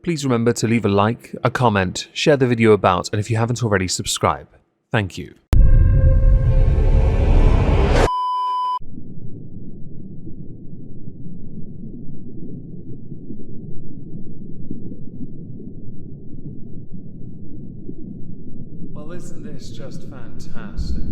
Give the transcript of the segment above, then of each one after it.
please remember to leave a like, a comment, share the video about, and if you haven't already, subscribe. Thank you. Well, isn't this just fantastic?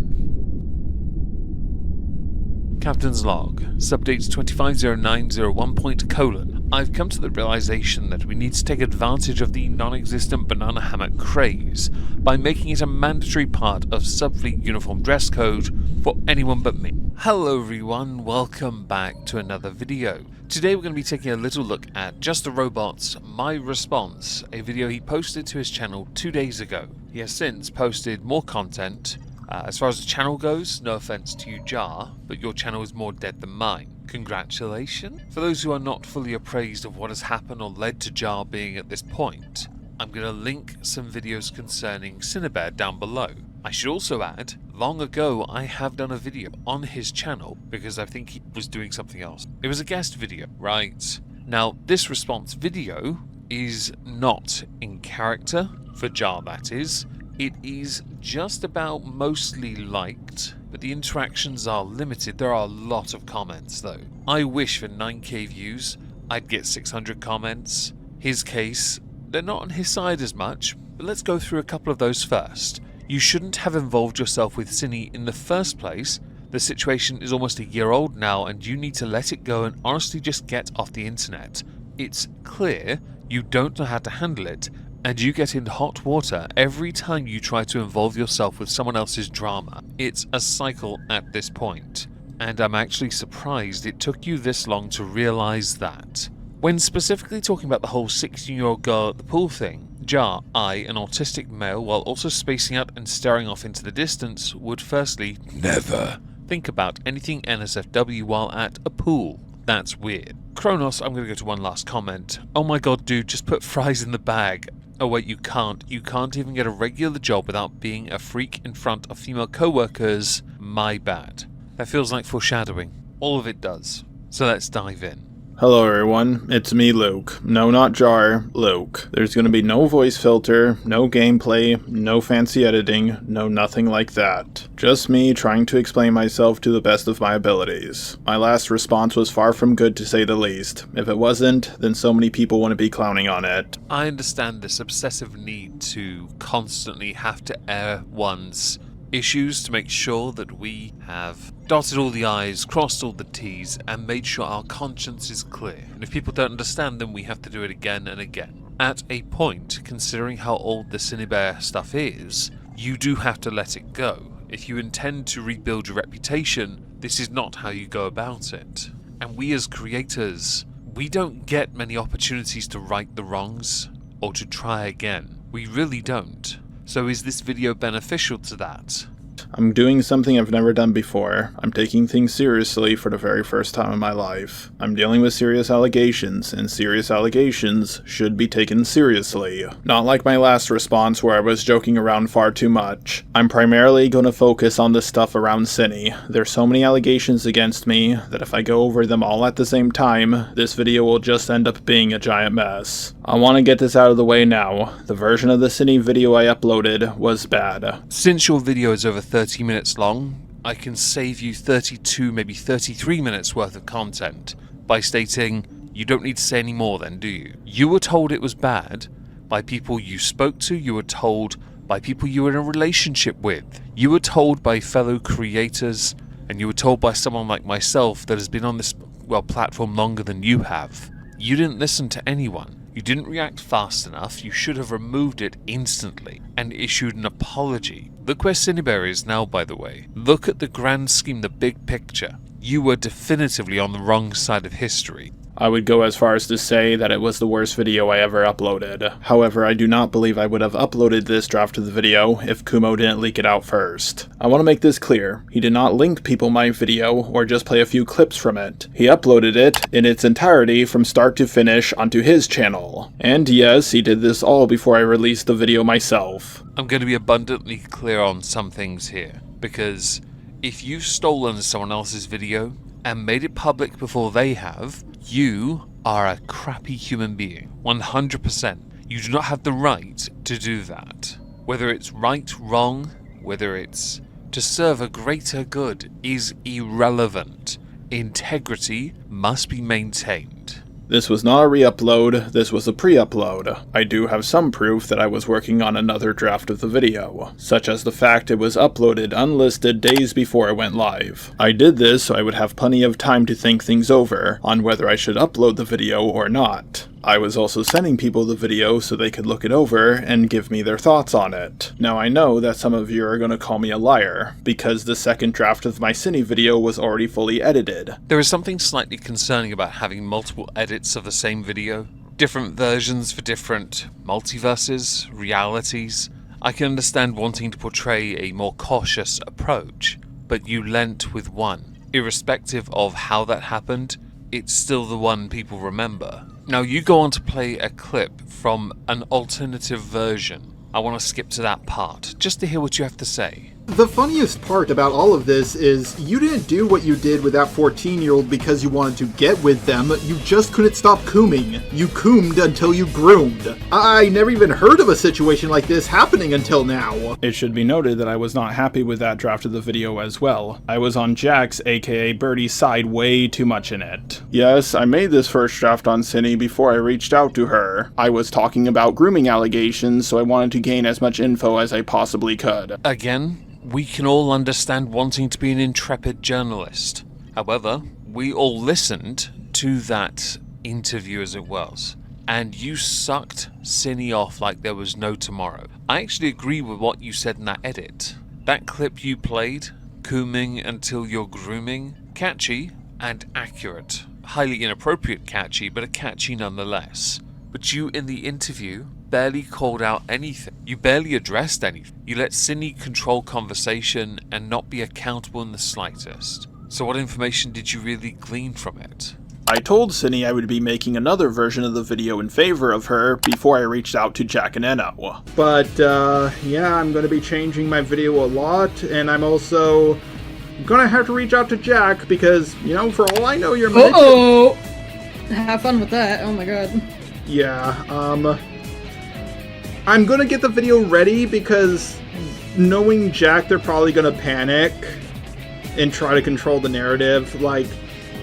Captain's log, subdate 250901. I've come to the realization that we need to take advantage of the non-existent banana hammock craze by making it a mandatory part of Subfleet uniform dress code for anyone but me. Hello everyone, welcome back to another video. Today we're going to be taking a little look at Just the Robot's My Response, a video he posted to his channel 2 days ago. He has since posted more content. As far as the channel goes, no offense to you, Jar, but your channel is more dead than mine. Congratulations. For those who are not fully appraised of what has happened or led to Jar being at this point, I'm going to link some videos concerning Cinnabear down below. I should also add, long ago I have done a video on his channel because I think he was doing something else. It was a guest video, right? Now, this response video is not in character, for Jar that is. It is just about mostly liked, but the interactions are limited. There are a lot of comments though. I wish for 9k views I'd get 600 comments. His case, they're not on his side as much, but let's go through a couple of those first. You shouldn't have involved yourself with Cinny in the first place. The situation is almost a year old now and you need to let it go and honestly just get off the internet. It's clear you don't know how to handle it, and you get into hot water every time you try to involve yourself with someone else's drama. It's a cycle at this point, and I'm actually surprised it took you this long to realize that. When specifically talking about the whole 16-year-old girl at the pool thing, Jar, an autistic male, while also spacing out and staring off into the distance, would firstly never think about anything NSFW while at a pool. That's weird. Kronos, I'm gonna go to one last comment. Oh my god, dude, just put fries in the bag. Oh wait, you can't. You can't even get a regular job without being a freak in front of female co-workers. My bad. That feels like foreshadowing. All of it does. So let's dive in. Hello everyone, it's me Luke. No, not Jar, Luke. There's gonna be no voice filter, no gameplay, no fancy editing, no nothing like that. Just me trying to explain myself to the best of my abilities. My last response was far from good to say the least. If it wasn't, then so many people wouldn't be clowning on it. I understand this obsessive need to constantly have to air one's issues to make sure that we have dotted all the I's, crossed all the T's, and made sure our conscience is clear. And if people don't understand, then we have to do it again and again. At a point, considering how old the Cinnabear stuff is, you do have to let it go. If you intend to rebuild your reputation, this is not how you go about it. And we as creators, we don't get many opportunities to right the wrongs or to try again. We really don't. So is this video beneficial to that? I'm doing something I've never done before. I'm taking things seriously for the very first time in my life. I'm dealing with serious allegations, and serious allegations should be taken seriously. Not like my last response where I was joking around far too much. I'm primarily going to focus on the stuff around Cinny. There's so many allegations against me that if I go over them all at the same time, this video will just end up being a giant mess. I want to get this out of the way now. The version of the Cinny video I uploaded was bad. Since your video is over 30 minutes long, I can save you 32, maybe 33 minutes worth of content by stating, you don't need to say any more then, do you? You were told it was bad by people you spoke to, you were told by people you were in a relationship with, you were told by fellow creators, and you were told by someone like myself that has been on this, platform longer than you have. You didn't listen to anyone. You didn't react fast enough. You should have removed it instantly and issued an apology. Look where Cinnabear is now, by the way. Look at the grand scheme, the big picture. You were definitively on the wrong side of history. I would go as far as to say that it was the worst video I ever uploaded. However, I do not believe I would have uploaded this draft of the video if Kumo didn't leak it out first. I want to make this clear. He did not link people my video or just play a few clips from it. He uploaded it in its entirety from start to finish onto his channel. And yes, he did this all before I released the video myself. I'm going to be abundantly clear on some things here, because if you've stolen someone else's video and made it public before they have, you are a crappy human being. 100%. You do not have the right to do that. Whether it's right, wrong, whether it's to serve a greater good is irrelevant. Integrity must be maintained. This was not a re-upload, this was a pre-upload. I do have some proof that I was working on another draft of the video, such as the fact it was uploaded unlisted days before it went live. I did this so I would have plenty of time to think things over on whether I should upload the video or not. I was also sending people the video so they could look it over and give me their thoughts on it. Now I know that some of you are going to call me a liar, because the second draft of my Cine video was already fully edited. There is something slightly concerning about having multiple edits of the same video. Different versions for different multiverses, realities. I can understand wanting to portray a more cautious approach, but you lent with one. Irrespective of how that happened, it's still the one people remember. Now you go on to play a clip from an alternative version. I want to skip to that part, just to hear what you have to say. The funniest part about all of this is you didn't do what you did with that 14-year-old because you wanted to get with them, you just couldn't stop cooming. You coomed until you groomed. I never even heard of a situation like this happening until now. It should be noted that I was not happy with that draft of the video as well. I was on Jack's aka Birdie's side way too much in it. Yes, I made this first draft on Cine before I reached out to her. I was talking about grooming allegations, so I wanted to gain as much info as I possibly could. Again, we can all understand wanting to be an intrepid journalist. However, we all listened to that interview as it was, and you sucked Cine off like there was no tomorrow. I actually agree with what you said in that edit. That clip you played, cooming until you're grooming, catchy and accurate. Highly inappropriate catchy, but a catchy nonetheless. But you in the interview barely called out anything. You barely addressed anything. You let Cine control conversation and not be accountable in the slightest. So what information did you really glean from it? I told Cine I would be making another version of the video in favor of her before I reached out to Jack and Enno. But, yeah, I'm gonna be changing my video a lot, and I'm also gonna have to reach out to Jack because, you know, for all I know, you're Uh-oh! Have fun with that, oh my god. Yeah, I'm gonna get the video ready because knowing Jack, they're probably gonna panic and try to control the narrative, like...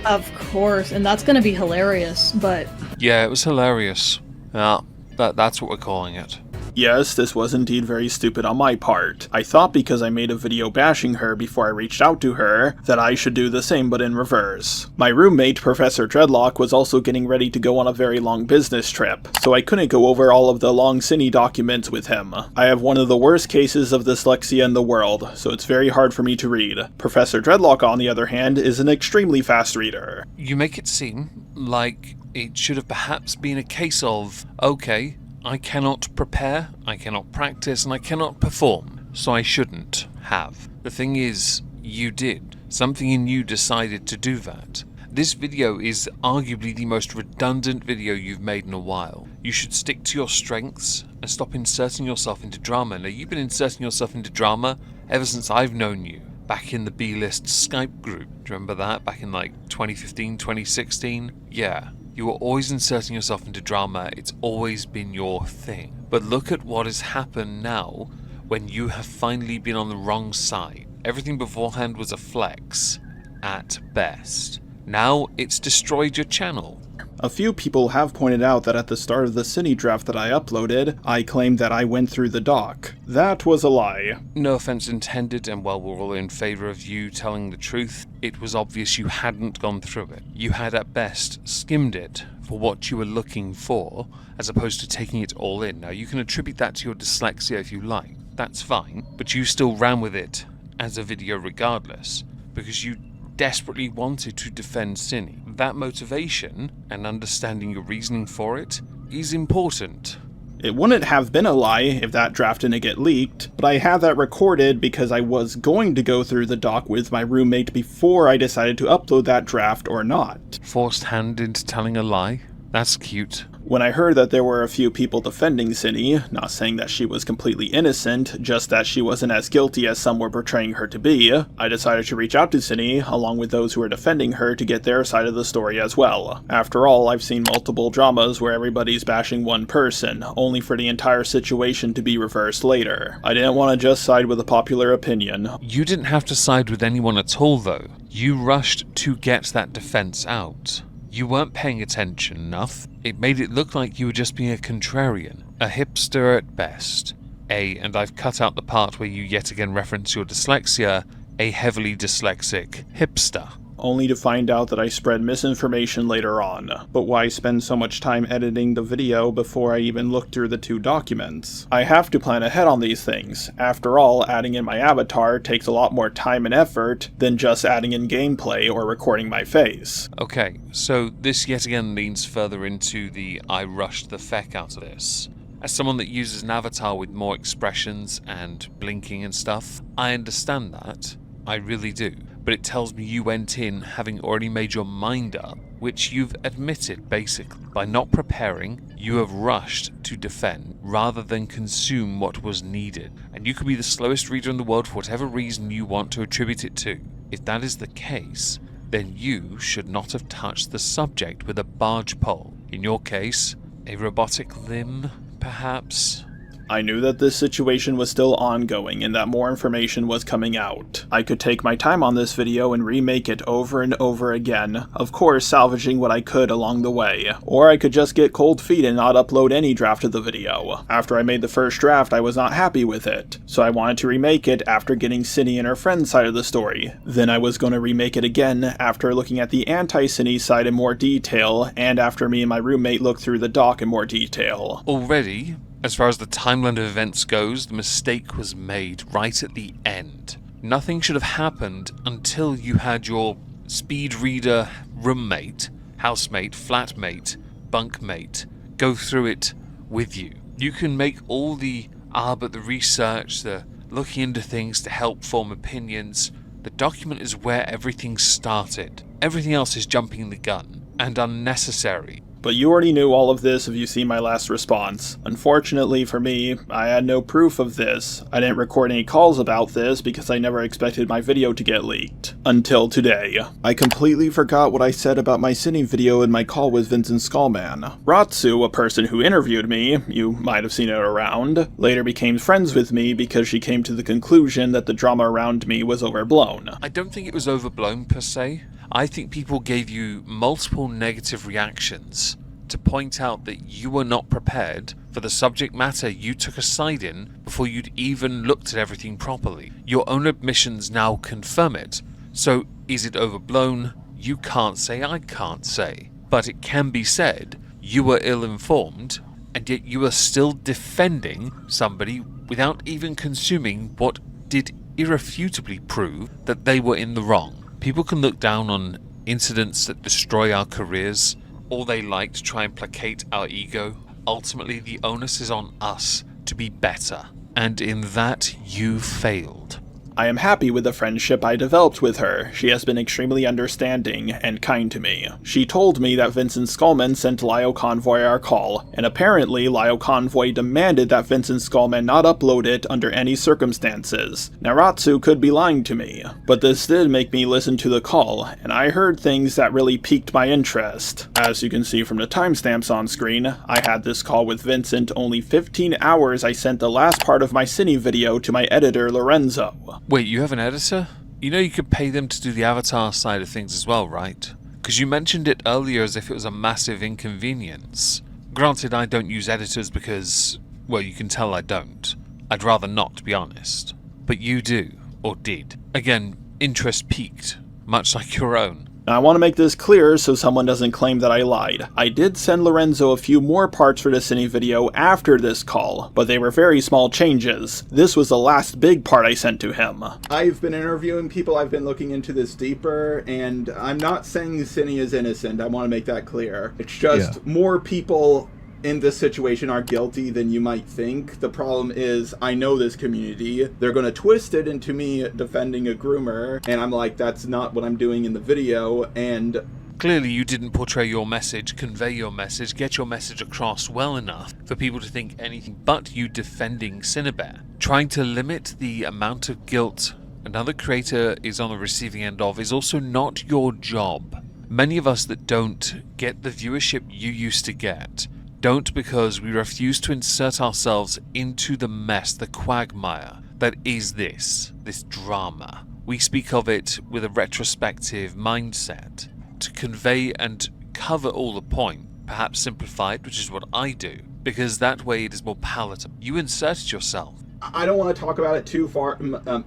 Of course, and that's gonna be hilarious, but... Yeah, it was hilarious. Yeah, that's what we're calling it. Yes, this was indeed very stupid on my part. I thought because I made a video bashing her before I reached out to her, that I should do the same but in reverse. My roommate, Professor Dreadlock, was also getting ready to go on a very long business trip, so I couldn't go over all of the long Cine documents with him. I have one of the worst cases of dyslexia in the world, so it's very hard for me to read. Professor Dreadlock, on the other hand, is an extremely fast reader. You make it seem like it should have perhaps been a case of, okay, I cannot prepare, I cannot practice, and I cannot perform, so I shouldn't have. The thing is, you did. Something in you decided to do that. This video is arguably the most redundant video you've made in a while. You should stick to your strengths and stop inserting yourself into drama. Now, you've been inserting yourself into drama ever since I've known you. Back in the B-List Skype group. Do you remember that? Back in like 2015, 2016? Yeah. You were always inserting yourself into drama, it's always been your thing. But look at what has happened now when you have finally been on the wrong side. Everything beforehand was a flex, at best. Now it's destroyed your channel. A few people have pointed out that at the start of the Cine draft that I uploaded, I claimed that I went through the doc. That was a lie. No offense intended, and while we're all in favor of you telling the truth, it was obvious you hadn't gone through it. You had at best skimmed it for what you were looking for, as opposed to taking it all in. Now you can attribute that to your dyslexia if you like, that's fine, but you still ran with it as a video regardless, because you desperately wanted to defend Cine. That motivation, and understanding your reasoning for it, is important. It wouldn't have been a lie if that draft didn't get leaked, but I had that recorded because I was going to go through the doc with my roommate before I decided to upload that draft or not. Forced hand into telling a lie? That's cute. When I heard that there were a few people defending Cini, not saying that she was completely innocent, just that she wasn't as guilty as some were portraying her to be, I decided to reach out to Cini, along with those who were defending her, to get their side of the story as well. After all, I've seen multiple dramas where everybody's bashing one person, only for the entire situation to be reversed later. I didn't want to just side with the popular opinion. You didn't have to side with anyone at all, though. You rushed to get that defense out. You weren't paying attention enough. It made it look like you were just being a contrarian, a hipster at best. And I've cut out the part where you yet again reference your dyslexia, a heavily dyslexic hipster. Only to find out that I spread misinformation later on. But why spend so much time editing the video before I even looked through the 2 documents? I have to plan ahead on these things. After all, adding in my avatar takes a lot more time and effort than just adding in gameplay or recording my face. Okay, so this yet again leans further into the I rushed the feck out of this. As someone that uses an avatar with more expressions and blinking and stuff, I understand that. I really do. But it tells me you went in having already made your mind up, which you've admitted basically. By not preparing, you have rushed to defend rather than consume what was needed. And you could be the slowest reader in the world for whatever reason you want to attribute it to. If that is the case, then you should not have touched the subject with a barge pole. In your case, a robotic limb, perhaps? I knew that this situation was still ongoing and that more information was coming out. I could take my time on this video and remake it over and over again, of course salvaging what I could along the way. Or I could just get cold feet and not upload any draft of the video. After I made the first draft, I was not happy with it, so I wanted to remake it after getting Cini and her friend's side of the story. Then I was going to remake it again after looking at the anti-Cini side in more detail, and after me and my roommate looked through the doc in more detail. Already, as far as the timeline of events goes, the mistake was made right at the end. Nothing should have happened until you had your speed reader roommate, housemate, flatmate, bunkmate go through it with you. You can make all the but the research, the looking into things to help form opinions. The document is where everything started. Everything else is jumping the gun and unnecessary. But you already knew all of this if you see my last response. Unfortunately for me, I had no proof of this. I didn't record any calls about this because I never expected my video to get leaked. Until today. I completely forgot what I said about my Cini video in my call with Vincent Skullman. Ratsu, a person who interviewed me, you might have seen it around, later became friends with me because she came to the conclusion that the drama around me was overblown. I don't think it was overblown per se. I think people gave you multiple negative reactions to point out that you were not prepared for the subject matter you took a side in before you'd even looked at everything properly. Your own admissions now confirm it. So, is it overblown? You can't say, I can't say. But it can be said, you were ill-informed, and yet you are still defending somebody without even consuming what did irrefutably prove that they were in the wrong. People can look down on incidents that destroy our careers all they like to try and placate our ego. Ultimately, the onus is on us to be better, and in that, you failed. I am happy with the friendship I developed with her. She has been extremely understanding and kind to me. She told me that Vincent Skullman sent Lio Convoy our call, and apparently Lio Convoy demanded that Vincent Skullman not upload it under any circumstances. Naratsu could be lying to me, but this did make me listen to the call, and I heard things that really piqued my interest. As you can see from the timestamps on screen, I had this call with Vincent only 15 hours I sent the last part of my Cini video to my editor Lorenzo. Wait, you have an editor? You know you could pay them to do the avatar side of things as well, right? Because you mentioned it earlier as if it was a massive inconvenience. Granted, I don't use editors because, well, you can tell I don't. I'd rather not, to be honest. But you do, or did. Again, interest piqued, much like your own. Now, I want to make this clear so someone doesn't claim that I lied. I did send Lorenzo a few more parts for the Cini video after this call, but they were very small changes. This was the last big part I sent to him. I've been interviewing people, I've been looking into this deeper, and I'm not saying Cini is innocent, I want to make that clear. It's just more people in this situation are guilty than you might think. The problem is, I know this community. They're going to twist it into me defending a groomer, and I'm like, that's not what I'm doing in the video, and Clearly you didn't portray your message, convey your message, get your message across well enough for people to think anything but you defending Cinebear. Trying to limit the amount of guilt another creator is on the receiving end of is also not your job. Many of us that don't get the viewership you used to get don't because we refuse to insert ourselves into the mess, the quagmire that is this drama. We speak of it with a retrospective mindset to convey and cover all the point, perhaps simplify it, which is what I do, because that way it is more palatable. You inserted yourself. I don't want to talk about it too far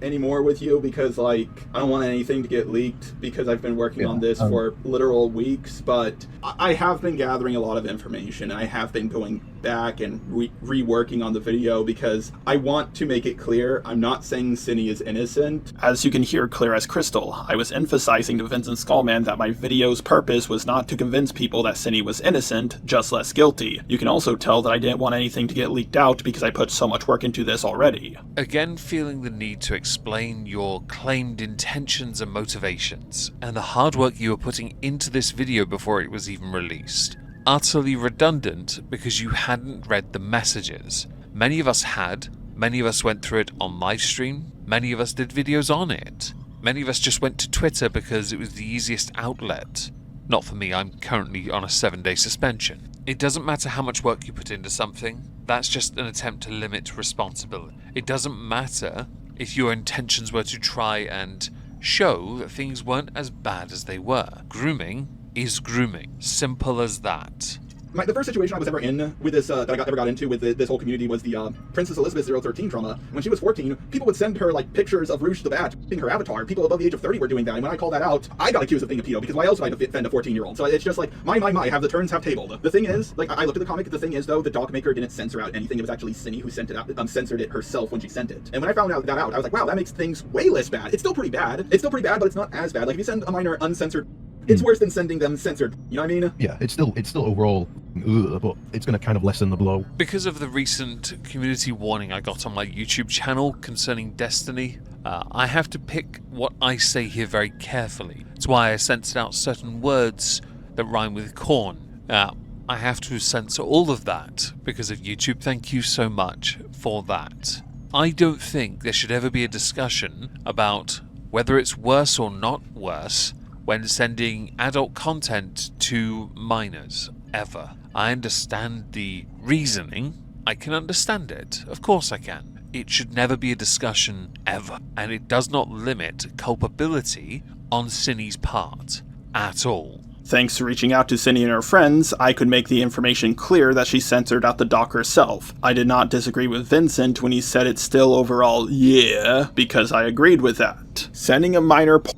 anymore with you because, like, I don't want anything to get leaked because I've been working on this for literal weeks, but I have been gathering a lot of information. I have been going back and reworking on the video because I want to make it clear I'm not saying Cinny is innocent. As you can hear clear as crystal, I was emphasizing to Vincent Skullman that my video's purpose was not to convince people that Cinny was innocent, just less guilty. You can also tell that I didn't want anything to get leaked out because I put so much work into this already. Again, feeling the need to explain your claimed intentions and motivations, and the hard work you were putting into this video before it was even released. Utterly redundant because you hadn't read the messages. Many of us had, many of us went through it on livestream, many of us did videos on it. Many of us just went to Twitter because it was the easiest outlet. Not for me, I'm currently on a 7-day suspension. It doesn't matter how much work you put into something, that's just an attempt to limit responsibility. It doesn't matter if your intentions were to try and show that things weren't as bad as they were. Grooming is grooming. Simple as that. The first situation I was ever in with this, that I ever got into with this whole community was the Princess Elizabeth 013 trauma. When she was 14, people would send her like pictures of Rouge the Bat being her avatar. People above the age of 30 were doing that, and when I called that out, I got accused of being a pedo because why else would I defend a 14-year-old? So it's just like, my, have the turns have tabled. The thing is, like, I looked at the comic, the thing is though, the dog maker didn't censor out anything. It was actually Cinny who sent it out, censored it herself when she sent it. And when I found out that I was like, wow, that makes things way less bad. It's still pretty bad. It's still pretty bad, but it's not as bad. Like if you send a minor uncensored, it's worse than sending them censored. You know what I mean? Yeah, it's still overall, but it's going to kind of lessen the blow. Because of the recent community warning I got on my YouTube channel concerning Destiny, I have to pick what I say here very carefully. It's why I censored out certain words that rhyme with corn. I have to censor all of that because of YouTube. Thank you so much for that. I don't think there should ever be a discussion about whether it's worse or not worse when sending adult content to minors, ever. I understand the reasoning. I can understand it. Of course I can. It should never be a discussion, ever. And it does not limit culpability on Cinny's part, at all. Thanks to reaching out to Cindy and her friends, I could make the information clear that she censored out the doc herself. I did not disagree with Vincent when he said it's still overall, yeah, because I agreed with that. Sending a minor of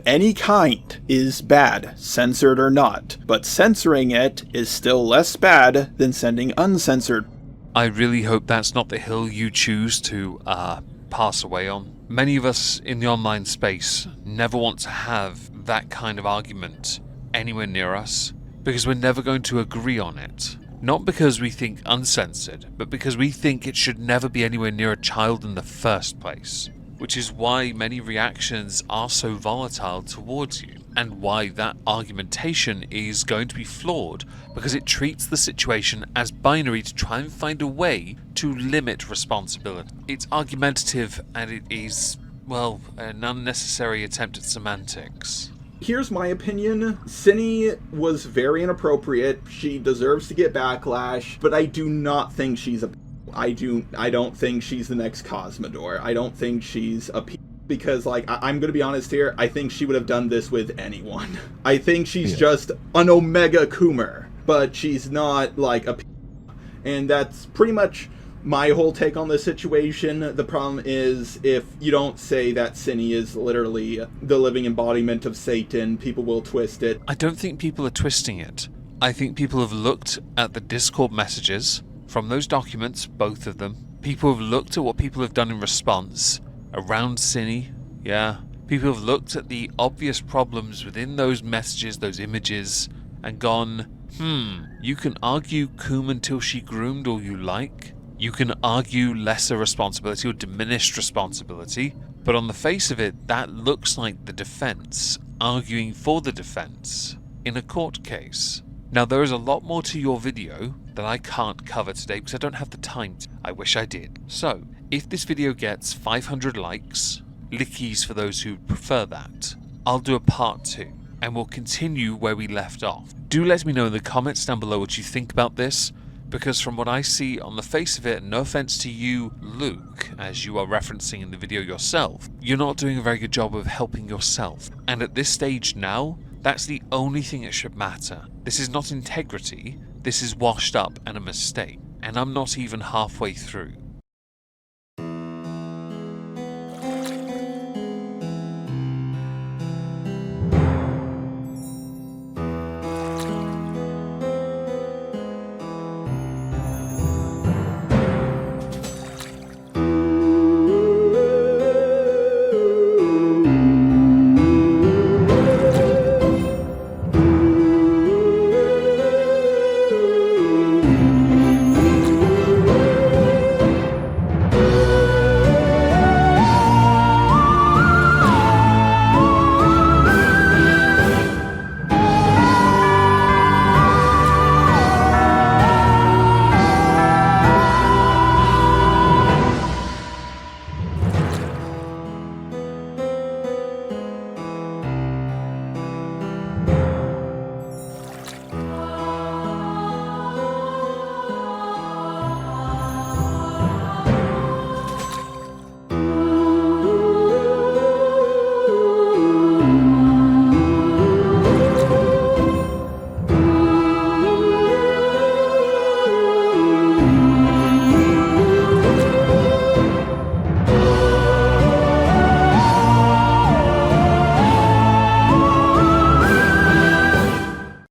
any kind is bad, censored or not, but censoring it is still less bad than sending uncensored. I really hope that's not the hill you choose to pass away on. Many of us in the online space never want to have that kind of argument anywhere near us, because we're never going to agree on it. Not because we think uncensored, but because we think it should never be anywhere near a child in the first place. Which is why many reactions are so volatile towards you, and why that argumentation is going to be flawed, because it treats the situation as binary to try and find a way to limit responsibility. It's argumentative, and it is, well, an unnecessary attempt at semantics. Here's my opinion. Cinny was very inappropriate. She deserves to get backlash, but I do not think she's a... I don't think she's the next Cosmodor. I don't think she's a because, like, I'm gonna be honest here, I think she would have done this with anyone. I think she's just an Omega Coomer, but she's not, like, a and that's pretty much my whole take on this situation. The problem is, if you don't say that Cinny is literally the living embodiment of Satan, people will twist it. I don't think people are twisting it. I think people have looked at the Discord messages from those documents, both of them. People have looked at what people have done in response around Cinny, yeah. People have looked at the obvious problems within those messages, those images, and gone, you can argue coom until she groomed all you like. You can argue lesser responsibility or diminished responsibility, but on the face of it, that looks like the defense, arguing for the defense. in a court case. Now there is a lot more to your video that I can't cover today because I don't have the time to. I wish I did. So, if this video gets 500 likes, lickies for those who prefer that, I'll do a part 2 and we'll continue where we left off. Do let me know in the comments down below what you think about this, because from what I see on the face of it, no offense to you, Luke, as you are referencing in the video yourself, you're not doing a very good job of helping yourself. And at this stage now, that's the only thing that should matter. This is not integrity, this is washed up and a mistake. And I'm not even halfway through.